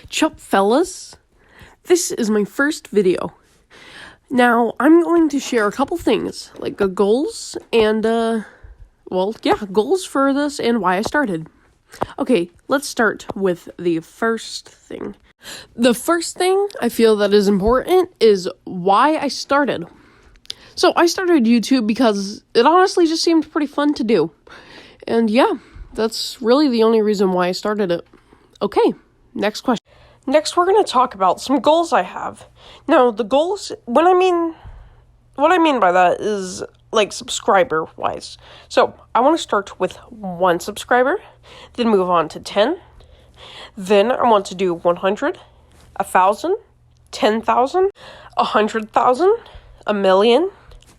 Chupfellas, this is my first video. Now, I'm going to share a couple things, like goals and, goals for this and why I started. Okay, let's start with the first thing. The first thing I feel that is important is why I started. So, I started YouTube because it honestly just seemed pretty fun to do. And yeah, that's really the only reason why I started it. Okay, next question. Next, we're going to talk about some goals I have. Now, the goals, what I mean by that is, like, subscriber-wise. So, I want to start with 1 subscriber, then move on to 10. Then, I want to do 100, 1,000, 10,000, 100,000, 1,000,000,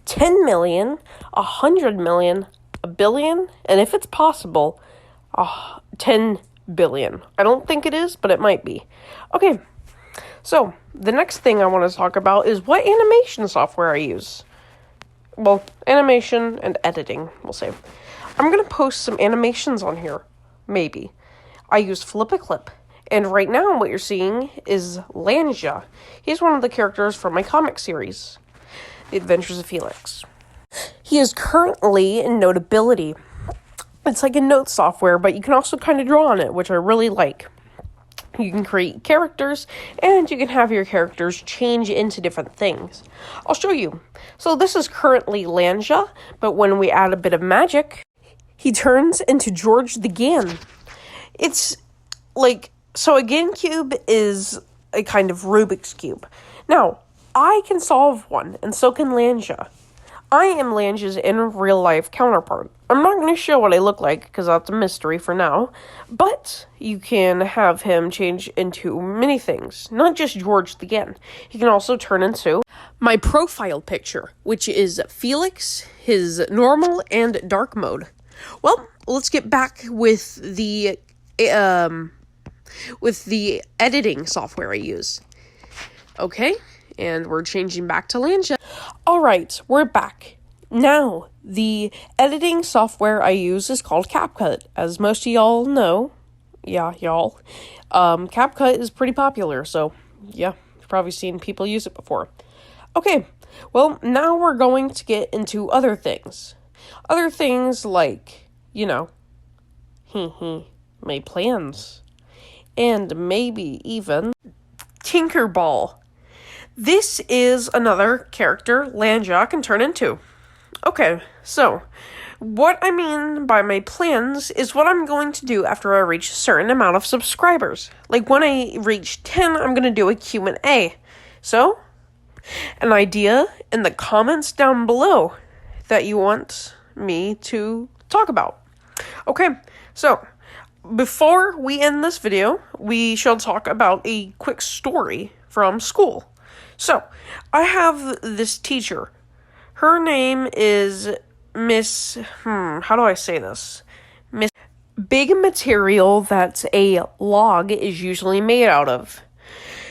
10 million, 100 million, 1 billion, and if it's possible, 10 billion. I don't think it is, but it might be. Okay, so the next thing I want to talk about is what animation software I use. Well, animation and editing, we'll say. I'm going to post some animations on here, maybe. I use Flip-a-Clip, and right now what you're seeing is Lanja. He's one of the characters from my comic series, The Adventures of Felix. He is currently in Notability. It's like a note software, but you can also kind of draw on it, which I really like. You can create characters, and you can have your characters change into different things. I'll show you. So this is currently Lanja, but when we add a bit of magic, he turns into George the Gan. It's like, so a Gan cube is a kind of Rubik's Cube. Now, I can solve one, and so can Lanja. I am Lanja's in real life counterpart. I'm not going to show what I look like, because that's a mystery for now, but you can have him change into many things, not just George the Gan. He can also turn into my profile picture, which is Felix, his normal and dark mode. Well, let's get back with the editing software I use. Okay, and we're changing back to Lanja. Alright, we're back. Now, the editing software I use is called CapCut. As most of y'all know, CapCut is pretty popular, so yeah, you've probably seen people use it before. Okay, well, now we're going to get into other things. Other things like, my plans. And maybe even Tinkerball. This is another character Lanja can turn into. Okay, so what I mean by my plans is what I'm going to do after I reach a certain amount of subscribers. Like when I reach 10, I'm going to do a Q&A. So, an idea in the comments down below that you want me to talk about. Okay, so before we end this video, we shall talk about a quick story from school. So, I have this teacher. Her name is Miss, how do I say this? Miss Big Material that a log is usually made out of.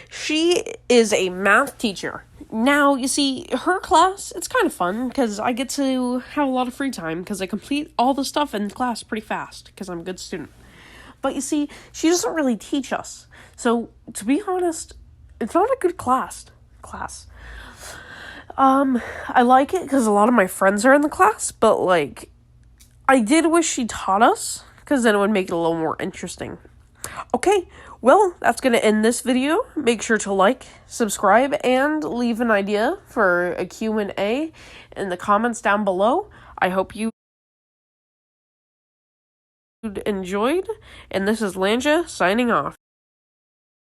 She is a math teacher. Now, you see, her class, it's kind of fun because I get to have a lot of free time because I complete all the stuff in class pretty fast because I'm a good student. But you see, she doesn't really teach us. So, to be honest, it's not a good class. I like it because a lot of my friends are in the class, but, I did wish she taught us, because then it would make it a little more interesting. Okay, well, that's going to end this video. Make sure to like, subscribe, and leave an idea for a Q&A in the comments down below. I hope you enjoyed, and this is Lanja signing off.